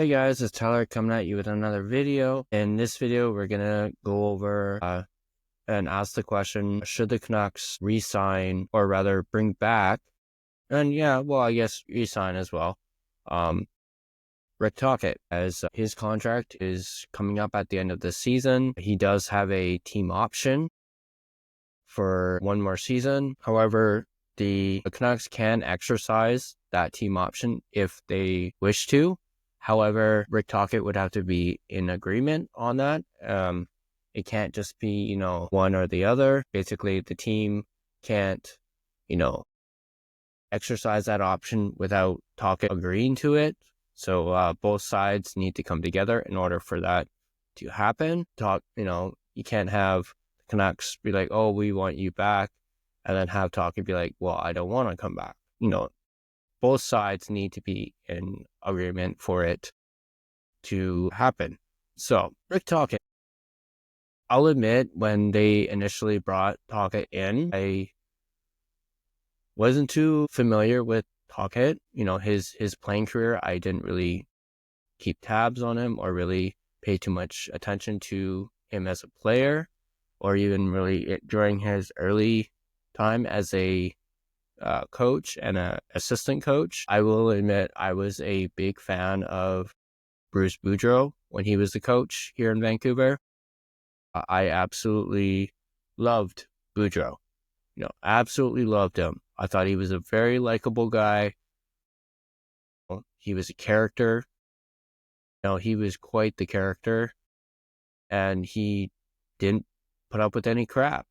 Hey guys, it's Tyler coming at you with another video. In this video, we're gonna go over and ask the question, should the Canucks re-sign or rather bring back, and yeah, well, I guess re-sign as well, um, Rick Tocchet, as his contract is coming up at the end of the season. He does have a team option for one more season. However, the Canucks can exercise that team option if they wish to. However, Rick Tocchet would have to be in agreement on that. It can't just be, one or the other. Basically, the team can't, exercise that option without Tocchet agreeing to it. So both sides need to come together in order for that to happen. You can't have the Canucks be like, oh, we want you back, and then have Tocchet be like, well, I don't want to come back. Both sides need to be in agreement for it to happen. So, Rick Tocchet, I'll admit, when they initially brought Tocchet in, I wasn't too familiar with Tocchet. His playing career, I didn't really keep tabs on him or really pay too much attention to him as a player, or even really during his early time as a coach and an assistant coach. I will admit I was a big fan of Bruce Boudreau when he was the coach here in Vancouver. I absolutely loved Boudreau. Absolutely loved him. I thought he was a very likable guy. He was a character. He was quite the character, and he didn't put up with any crap.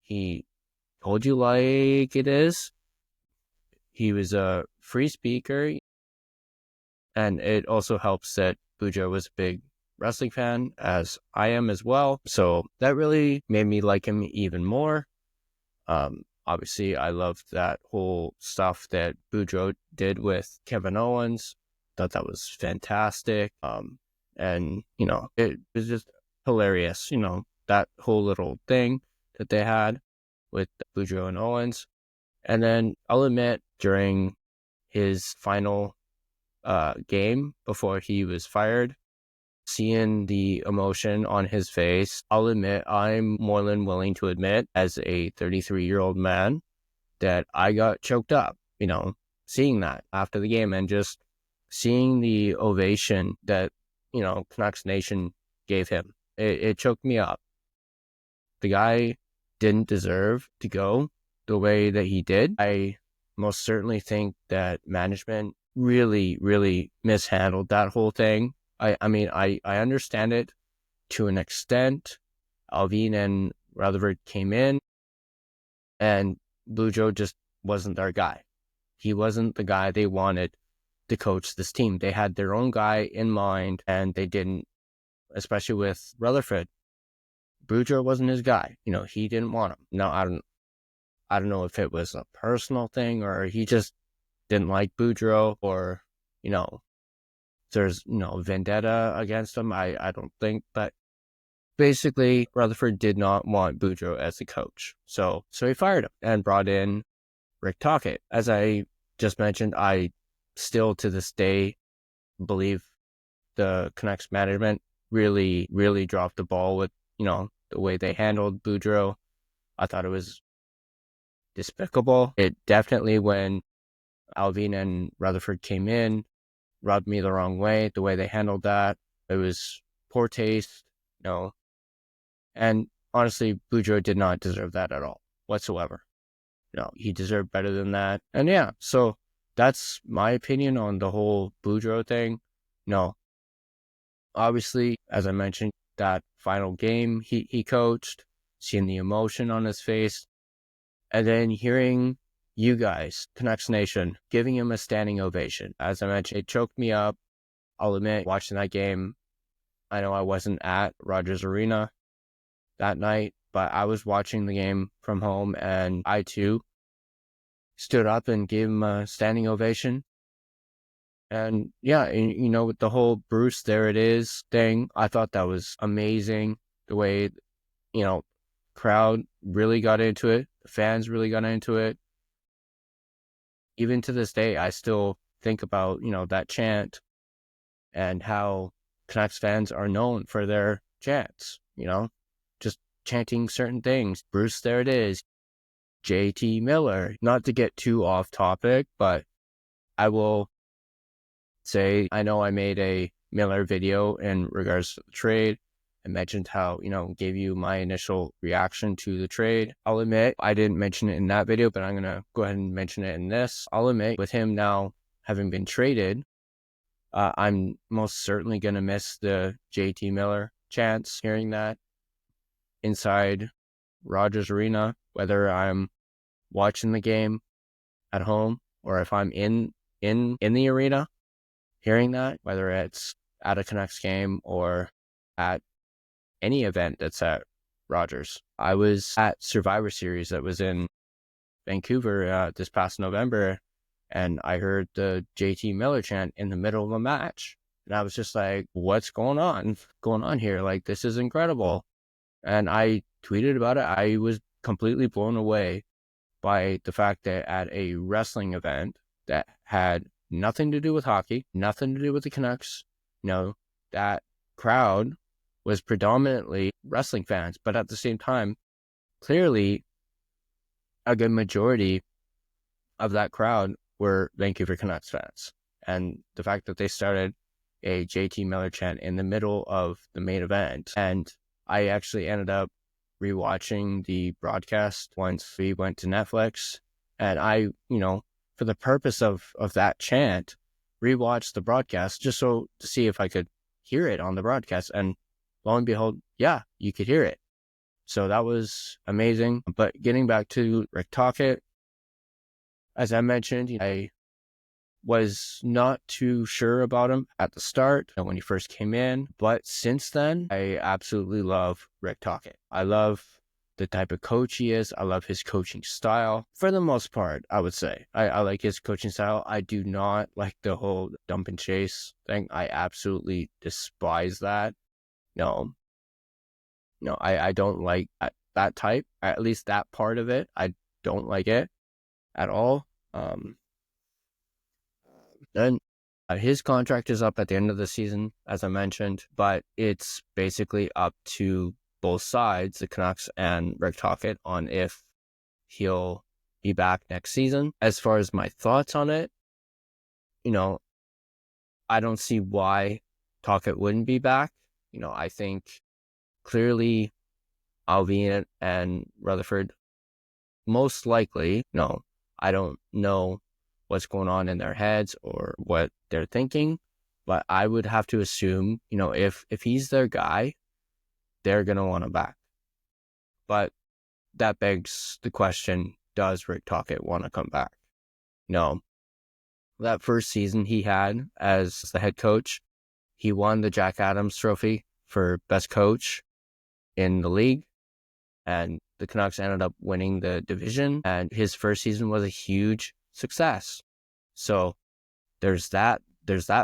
He told you like it is. He was a free speaker, and it also helps that Boudreau was a big wrestling fan, as I am as well. So that really made me like him even more. Obviously, I loved that whole stuff that Boudreau did with Kevin Owens. Thought that was fantastic. And it was just hilarious. That whole little thing that they had with Boudreau and Owens. And then I'll admit, during his final game before he was fired, seeing the emotion on his face, I'll admit, I'm more than willing to admit, as a 33-year-old man, that I got choked up, seeing that after the game and just seeing the ovation that, Canucks Nation gave him. It choked me up. The guy didn't deserve to go the way that he did. I most certainly think that management really, really mishandled that whole thing. I mean, I understand it to an extent. Alvin and Rutherford came in, and Boudreau just wasn't their guy. He wasn't the guy they wanted to coach this team. They had their own guy in mind, and they didn't, especially with Rutherford. Boudreau wasn't his guy. He didn't want him. No, I don't know if it was a personal thing or he just didn't like Boudreau, or, there's, vendetta against him. I don't think, but basically Rutherford did not want Boudreau as a coach. So he fired him and brought in Rick Tocchet. As I just mentioned, I still to this day believe the Canucks management really, really dropped the ball with, the way they handled Boudreau. I thought it was despicable. It definitely, when Alvin and Rutherford came in, rubbed me the wrong way. The way they handled that, it was poor taste, And honestly, Boudreau did not deserve that at all, whatsoever. He deserved better than that. And yeah, so that's my opinion on the whole Boudreau thing. Obviously, as I mentioned, that final game he coached, seeing the emotion on his face, and then hearing you guys, Canucks Nation, giving him a standing ovation. As I mentioned, it choked me up. I'll admit, watching that game, I know I wasn't at Rogers Arena that night, but I was watching the game from home, and I too stood up and gave him a standing ovation. And yeah, with the whole Bruce, there it is thing, I thought that was amazing. The way, crowd really got into it. The fans really got into it. Even to this day, I still think about, that chant and how Canucks fans are known for their chants, just chanting certain things. Bruce, there it is. JT Miller. Not to get too off topic, but I will say, I know I made a Miller video in regards to the trade. I mentioned how, gave you my initial reaction to the trade. I'll admit, I didn't mention it in that video, but I'm going to go ahead and mention it in this. I'll admit, with him now having been traded, I'm most certainly going to miss the JT Miller chants, hearing that inside Rogers Arena, whether I'm watching the game at home or if I'm in the arena, hearing that, whether it's at a Canucks game or at any event that's at Rogers. I was at Survivor Series that was in Vancouver this past November, and I heard the JT Miller chant in the middle of a match. And I was just like, what's going on here? Like, this is incredible. And I tweeted about it. I was completely blown away by the fact that at a wrestling event that had nothing to do with hockey, nothing to do with the Canucks, that crowd was predominantly wrestling fans, but at the same time, clearly a good majority of that crowd were Vancouver Canucks fans. And the fact that they started a JT Miller chant in the middle of the main event, and I actually ended up rewatching the broadcast once we went to Netflix, and I, for the purpose of that chant, rewatched the broadcast just to see if I could hear it on the broadcast, and lo and behold, yeah, you could hear it. So that was amazing. But getting back to Rick Tocchet, as I mentioned, I was not too sure about him at the start when he first came in. But since then, I absolutely love Rick Tocchet. I love the type of coach he is. I love his coaching style. For the most part, I would say. I like his coaching style. I do not like the whole dump and chase thing. I absolutely despise that. No, I don't like that type, at least that part of it. I don't like it at all. Then his contract is up at the end of the season, as I mentioned, but it's basically up to both sides, the Canucks and Rick Tocchet, on if he'll be back next season. As far as my thoughts on it, I don't see why Tocchet wouldn't be back. I think clearly Alvin and Rutherford, most likely, I don't know what's going on in their heads or what they're thinking, but I would have to assume, if he's their guy, they're going to want him back. But that begs the question, does Rick Tocchet want to come back? No. That first season he had as the head coach, he won the Jack Adams Trophy for best coach in the league, and the Canucks ended up winning the division, and his first season was a huge success. So there's that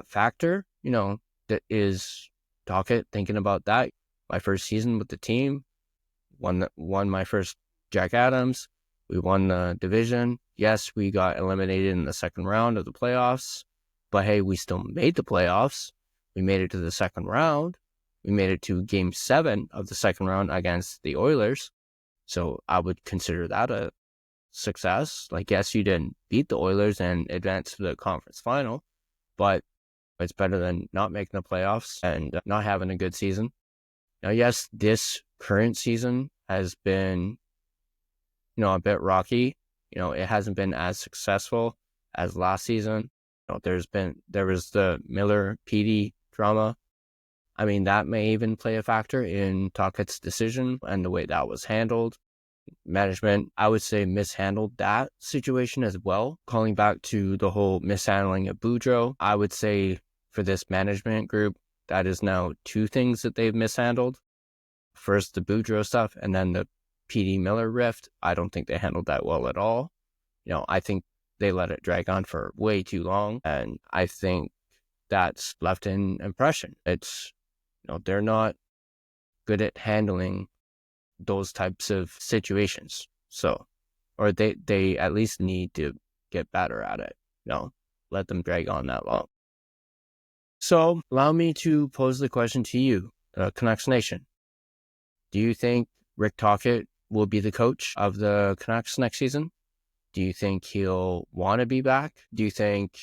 factor, that is Tocchet thinking about that. My first season with the team, won my first Jack Adams. We won the division. Yes, we got eliminated in the second round of the playoffs, but hey, we still made the playoffs. We made it to the second round. We made it to Game 7 of the second round against the Oilers. So I would consider that a success. Like, yes, you didn't beat the Oilers and advance to the conference final, but it's better than not making the playoffs and not having a good season. Now, yes, this current season has been, a bit rocky. It hasn't been as successful as last season. There was the Miller PD drama. I mean, that may even play a factor in Tocchet's decision and the way that was handled. Management, I would say, mishandled that situation as well. Calling back to the whole mishandling of Boudreau, I would say for this management group, that is now two things that they've mishandled. First, the Boudreau stuff, and then the PD Miller rift. I don't think they handled that well at all. I think they let it drag on for way too long, and I think that's left an impression. It's, they're not good at handling those types of situations. So, or they at least need to get better at it. Let them drag on that long. So allow me to pose the question to you, Canucks Nation. Do you think Rick Tocchet will be the coach of the Canucks next season? Do you think he'll want to be back? Do you think,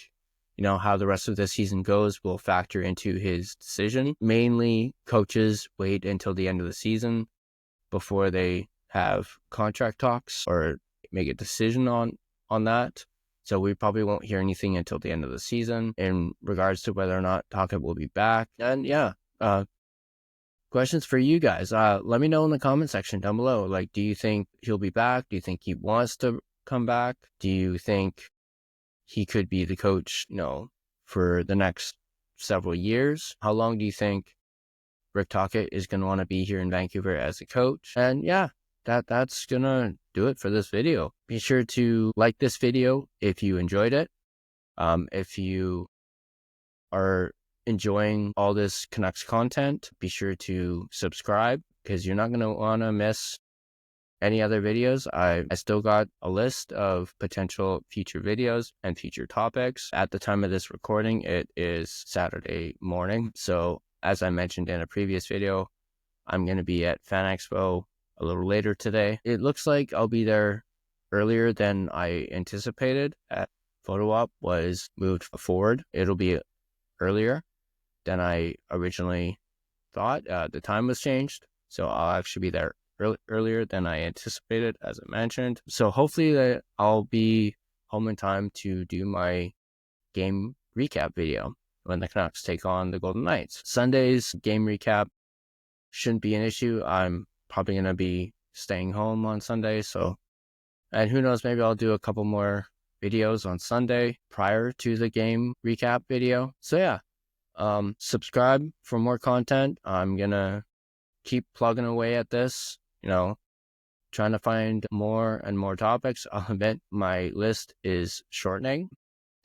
how the rest of the season goes will factor into his decision? Mainly, coaches wait until the end of the season before they have contract talks or make a decision on that. So we probably won't hear anything until the end of the season in regards to whether or not Tocchet will be back. And questions for you guys. Let me know in the comment section down below. Like, do you think he'll be back? Do you think he wants to come back? Do you think he could be the coach, for the next several years? How long do you think Rick Tocchet is going to want to be here in Vancouver as a coach? And that's going to do it for this video. Be sure to like this video if you enjoyed it. If you are enjoying all this Canucks content, be sure to subscribe because you're not going to want to miss any other videos. I still got a list of potential future videos and future topics. At the time of this recording, it is Saturday morning. So as I mentioned in a previous video, I'm going to be at Fan Expo a little later today. It looks like I'll be there earlier than I anticipated. Photo op was moved forward. It'll be earlier than I originally thought. The time was changed, so I'll actually be there earlier than I anticipated, as I mentioned. So hopefully I'll be home in time to do my game recap video when the Canucks take on the Golden Knights. Sunday's game recap shouldn't be an issue. I'm probably going to be staying home on Sunday. And who knows, maybe I'll do a couple more videos on Sunday prior to the game recap video. So subscribe for more content. I'm going to keep plugging away at this, trying to find more and more topics. I'll admit my list is shortening.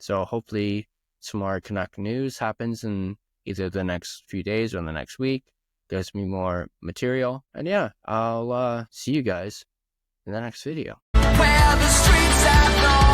So hopefully some more Canuck news happens in either the next few days or the next week. Gives me more material. And I'll see you guys in the next video. Well, the streets have gone.